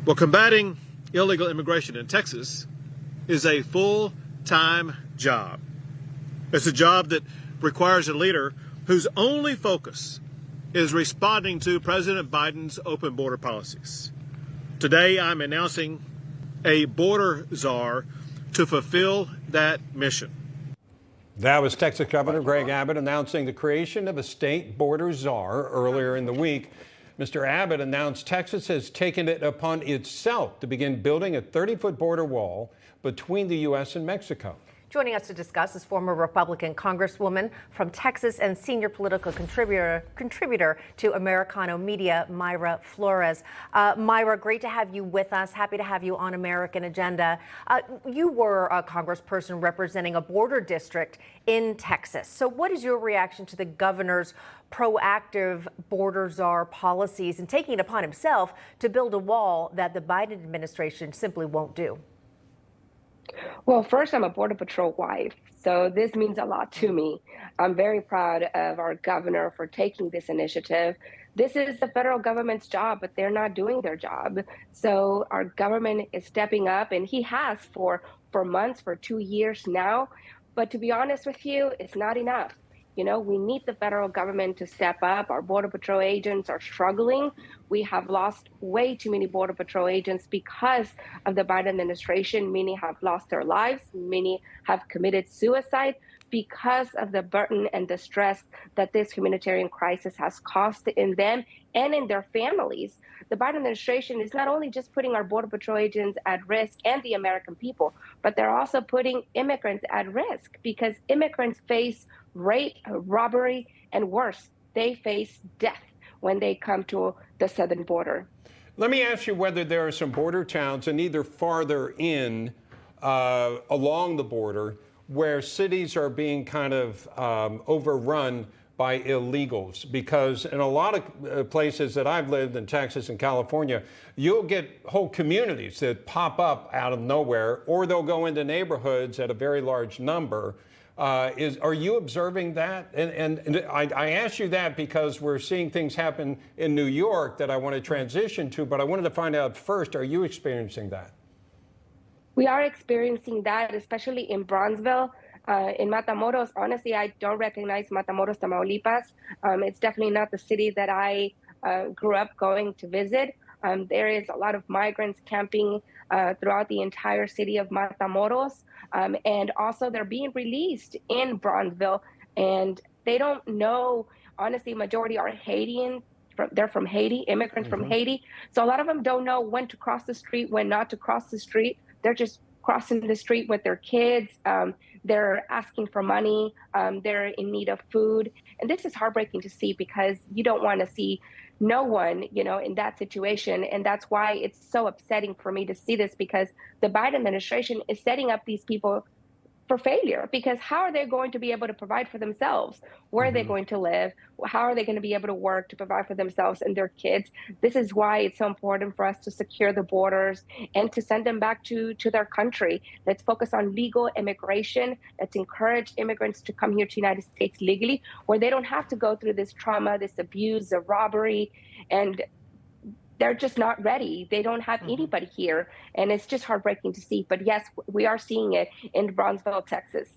Well, combating illegal immigration in Texas is a full-time job. It's a job that requires a leader whose only focus is responding to President Biden's open border policies. Today, I'm announcing a border czar to fulfill that mission. That was Texas Governor Greg Abbott announcing the creation of a state border czar earlier in the week. Mr. Abbott announced Texas has taken it upon itself to begin building a 30-foot border wall between the U.S. and Mexico. Joining us to discuss is former Republican Congresswoman from Texas and senior political contributor to Americano Media, Mayra Flores. Mayra, great to have you with us. Happy to have you on American Agenda. You were a congressperson representing a border district in Texas. So what is your reaction to the governor's proactive border czar policies and taking it upon himself to build a wall that the Biden administration simply won't do? Well, first, I'm a Border Patrol wife, so this means a lot to me. I'm very proud of our governor for taking this initiative. This is the federal government's job, but they're not doing their job. So our government is stepping up, and he has for months, for 2 years now. But to be honest with you, it's not enough. You know, we need the federal government to step up. Our Border Patrol agents are struggling. We have lost way too many Border Patrol agents because of the Biden administration. Many have lost their lives. Many have committed suicide because of the burden and the stress that this humanitarian crisis has caused in them and in their families. The Biden administration is not only just putting our Border Patrol agents at risk and the American people, but they're also putting immigrants at risk because immigrants face rape, robbery, and worse, they face death when they come to the southern border. Let me ask you whether there are some border towns and either farther in along the border where cities are being kind of overrun by illegals, because in a lot of places that I've lived in Texas and California, you'll get whole communities that pop up out of nowhere, or they'll go into neighborhoods at a very large number. Are you observing that? And I ask you that because we're seeing things happen in New York that I want to transition to, but I wanted to find out first, are you experiencing that? We are experiencing that, especially in Bronzeville. In Matamoros, honestly, I don't recognize Matamoros, Tamaulipas. It's definitely not the city that I grew up going to visit. There is a lot of migrants camping throughout the entire city of Matamoros. And also they're being released in Bronzeville, and they don't know, honestly, majority are Haitian. They're from Haiti, immigrants from Haiti. So a lot of them don't know when to cross the street, when not to cross the street. They're just crossing the street with their kids. They're asking for money. They're in need of food. And this is heartbreaking to see because you don't want to see no one, you know, in that situation. And that's why it's so upsetting for me to see this, because the Biden administration is setting up these people for failure. Because how are they going to be able to provide for themselves? Where are they going to live? How are they going to be able to work to provide for themselves and their kids? This is why it's so important for us to secure the borders and to send them back to their country. Let's focus on legal immigration. Let's encourage immigrants to come here to the United States legally, where they don't have to go through this trauma, this abuse, the robbery, and they're just not ready. They don't have anybody here. And it's just heartbreaking to see. But yes, we are seeing it in Bronzeville, Texas.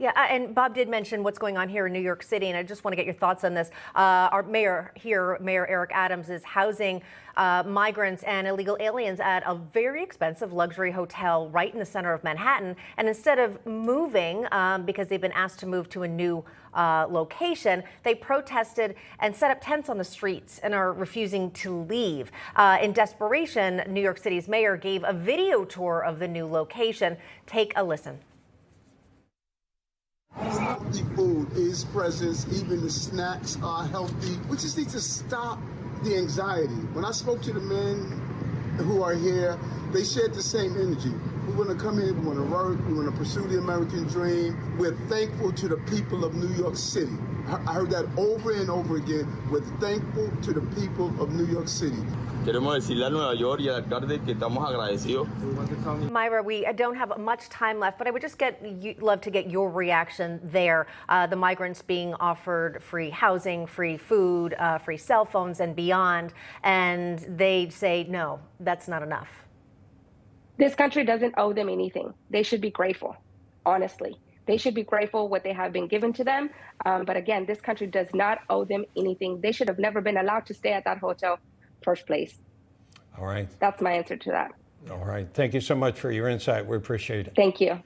Yeah, and Bob did mention what's going on here in New York City, and I just want to get your thoughts on this. Our mayor here, Mayor Eric Adams, is housing migrants and illegal aliens at a very expensive luxury hotel right in the center of Manhattan. And instead of moving, because they've been asked to move to a new location, they protested and set up tents on the streets and are refusing to leave. In desperation, New York City's mayor gave a video tour of the new location. Take a listen. Healthy food is present, even the snacks are healthy. We just need to stop the anxiety. When I spoke to the men who are here, they shared the same energy. We want to come in, we want to work, we want to pursue the American dream. We're thankful to the people of New York City. I heard that over and over again. We're thankful to the people of New York City. Queremos decirle a Nueva York y al alcalde que estamos agradecidos. Myra, we don't have much time left, but I would just love to get your reaction there. The migrants being offered free housing, free food, free cell phones, and beyond, and they say, no, that's not enough. This country doesn't owe them anything. They should be grateful, honestly. They should be grateful what they have been given to them. But again, this country does not owe them anything. They should have never been allowed to stay at that hotel first place. All right. That's my answer to that. All right. Thank you so much for your insight. We appreciate it. Thank you.